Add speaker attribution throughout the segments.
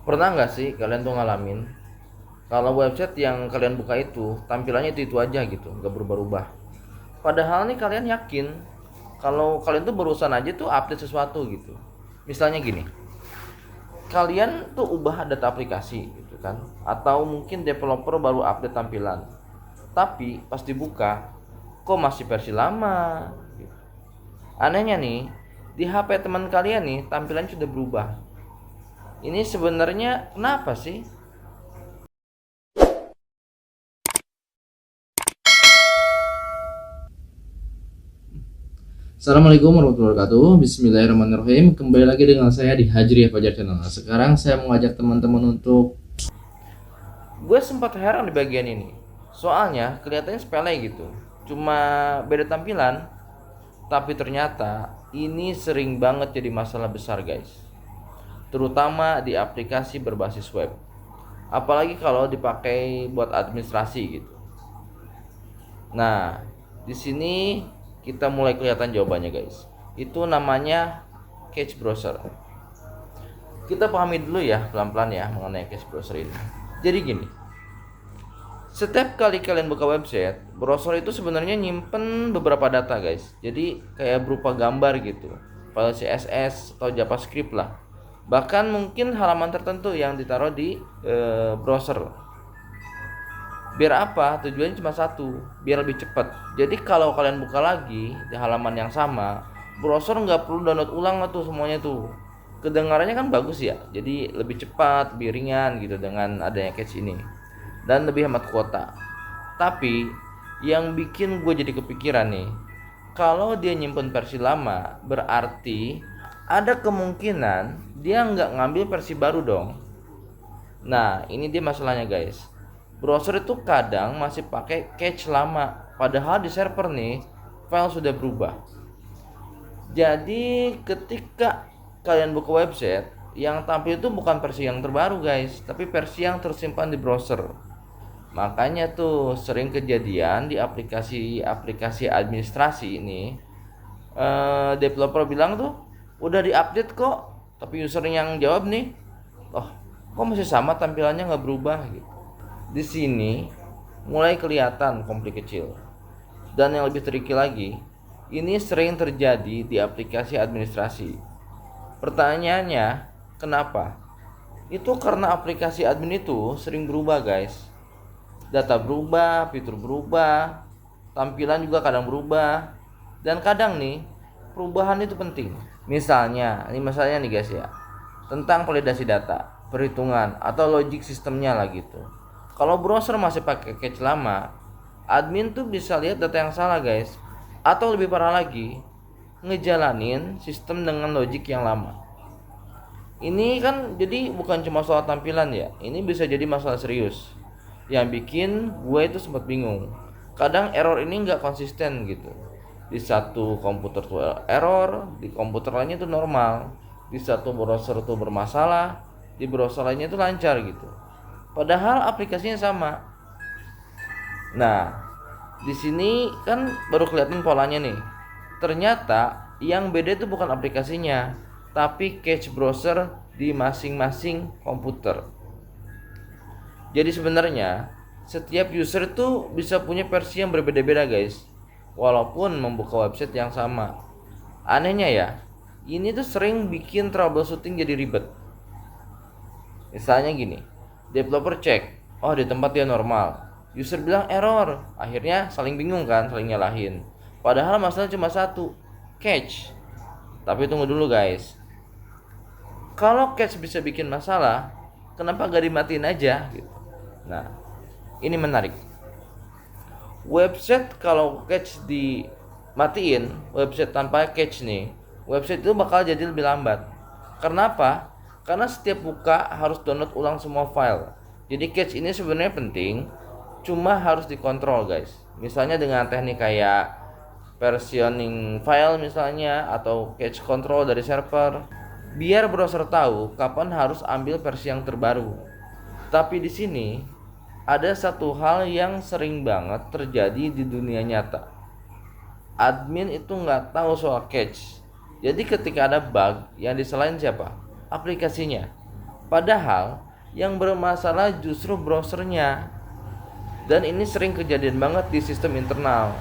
Speaker 1: Pernah nggak sih kalian tuh ngalamin kalau website yang kalian buka itu tampilannya itu aja gitu, nggak berubah-ubah. Padahal nih kalian yakin kalau kalian tuh barusan aja tuh update sesuatu gitu. Misalnya gini, kalian tuh ubah data aplikasi gitu kan, atau mungkin developer baru update tampilan. Tapi pas dibuka, kok masih versi lama? Gitu. Anehnya nih, di HP teman kalian nih tampilannya sudah berubah. Ini sebenarnya kenapa sih?
Speaker 2: Assalamualaikum warahmatullahi wabarakatuh. Bismillahirrahmanirrahim. Kembali lagi dengan saya di Hajri Fajar Channel. Nah, sekarang saya mengajak teman-teman untuk
Speaker 1: Gue sempat heran di bagian ini. Soalnya kelihatannya sepele gitu. Cuma beda tampilan, tapi ternyata ini sering banget jadi masalah besar, guys. Terutama di aplikasi berbasis web. Apalagi kalau dipakai buat administrasi gitu. Nah, di sini kita mulai kelihatan jawabannya, guys. Itu namanya cache browser. Kita pahami dulu ya pelan-pelan ya mengenai cache browser ini. Jadi gini, setiap kali kalian buka website, browser itu sebenarnya nyimpen beberapa data, guys. Jadi kayak berupa gambar gitu, file CSS atau JavaScript lah. Bahkan mungkin halaman tertentu yang ditaruh di browser. Biar apa? Tujuannya cuma satu, biar lebih cepat. Jadi kalau kalian buka lagi di halaman yang sama, browser nggak perlu download ulang tuh semuanya tuh. Kedengarannya kan bagus ya, jadi lebih cepat, lebih ringan gitu dengan adanya cache ini, dan lebih hemat kuota. Tapi yang bikin gue jadi kepikiran nih, kalau dia nyimpen versi lama, berarti ada kemungkinan dia nggak ngambil versi baru dong. Nah, ini dia masalahnya, guys. Browser itu kadang masih pakai cache lama, padahal di server nih file sudah berubah. Jadi ketika kalian buka website, yang tampil itu bukan versi yang terbaru, guys, tapi versi yang tersimpan di browser. Makanya tuh sering kejadian di aplikasi-aplikasi administrasi ini, developer bilang tuh udah diupdate kok, tapi user yang jawab nih, oh kok masih sama tampilannya nggak berubah gitu. Di sini mulai kelihatan konflik kecil. Dan yang lebih tricky lagi, ini sering terjadi di aplikasi administrasi. Pertanyaannya, kenapa? Itu karena aplikasi admin itu sering berubah, guys. Data berubah, fitur berubah, tampilan juga kadang berubah. Dan kadang nih, perubahan itu penting. Misalnya, ini masalahnya nih guys ya, tentang validasi data, perhitungan, atau logic sistemnya lah gitu. Kalau browser masih pakai cache lama, admin tuh bisa lihat data yang salah, guys. Atau lebih parah lagi, ngejalanin sistem dengan logic yang lama. Ini kan jadi bukan cuma soal tampilan ya, ini bisa jadi masalah serius. Yang bikin gue itu sempat bingung. Kadang error ini nggak konsisten gitu. Di satu komputer tuh error, di komputer lainnya itu normal. Di satu browser tuh bermasalah, di browser lainnya itu lancar gitu. Padahal aplikasinya sama. Nah, di sini kan baru kelihatan polanya nih. Ternyata yang beda itu bukan aplikasinya, tapi cache browser di masing-masing komputer. Jadi sebenarnya setiap user itu bisa punya versi yang berbeda-beda, guys. Walaupun membuka website yang sama. Anehnya ya, ini tuh sering bikin troubleshooting jadi ribet. Misalnya gini, developer cek, oh di tempat dia normal. User bilang error, akhirnya saling bingung kan, saling nyalahin. Padahal masalah cuma satu, cache. Tapi tunggu dulu, guys. Kalau cache bisa bikin masalah, kenapa gak dimatiin aja gitu? Nah, ini menarik. Website kalau cache dimatiin, website tanpa cache nih, website itu bakal jadi lebih lambat. Kenapa? Karena setiap buka harus download ulang semua file. Jadi cache ini sebenarnya penting, cuma harus dikontrol, guys. Misalnya dengan teknik kayak versioning file misalnya, atau cache control dari server, biar browser tahu kapan harus ambil versi yang terbaru. Tapi di sini ada satu hal yang sering banget terjadi di dunia nyata. Admin itu nggak tahu soal cache. Jadi ketika ada bug, yang disalahin siapa? Aplikasinya. Padahal yang bermasalah justru browsernya. Dan ini sering kejadian banget di sistem internal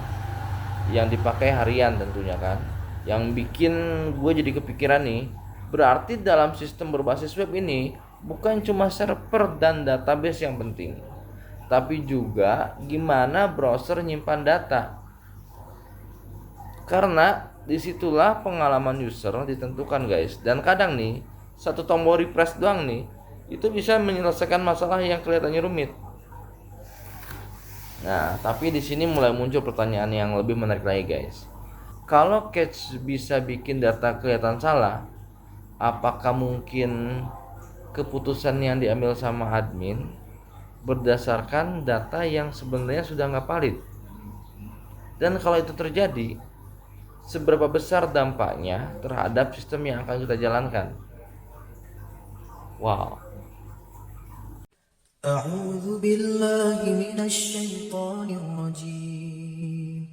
Speaker 1: yang dipakai harian tentunya kan. Yang bikin gue jadi kepikiran nih, berarti dalam sistem berbasis web ini bukan cuma server dan database yang penting, tapi juga gimana browser nyimpan data. Karena disitulah pengalaman user ditentukan guys. Dan kadang nih, satu tombol refresh doang nih, itu bisa menyelesaikan masalah yang kelihatannya rumit. Nah, tapi di sini mulai muncul pertanyaan yang lebih menarik lagi guys. Kalau cache bisa bikin data kelihatan salah, apakah mungkin keputusan yang diambil sama admin berdasarkan data yang sebenarnya sudah nggak valid? Dan kalau itu terjadi, seberapa besar dampaknya terhadap sistem yang akan kita jalankan? Wow.
Speaker 3: أعوذ بالله من الشيطان الرجيم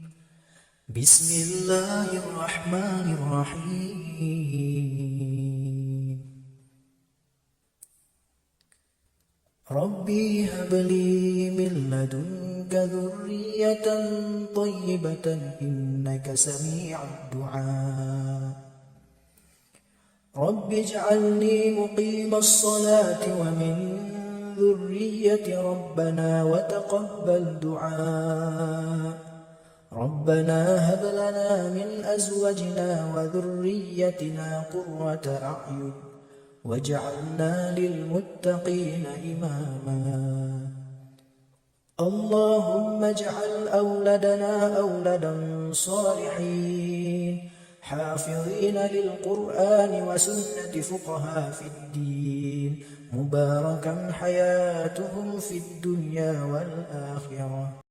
Speaker 3: بسم الله الرحمن الرحيم ربي هب لي من لدنك ذرية طيبة إنك سميع الدعاء رب اجعلني مقيم الصلاة ومن ذرية ربنا وتقبل دعاء ربنا هب لنا من أزواجنا وذريتنا قرة أعين واجعلنا للمتقين إماما اللهم اجعل أولادنا أولادا صالحين حافظين للقرآن وسنة فقهاء في الدين مباركا حياتهم في الدنيا والآخرة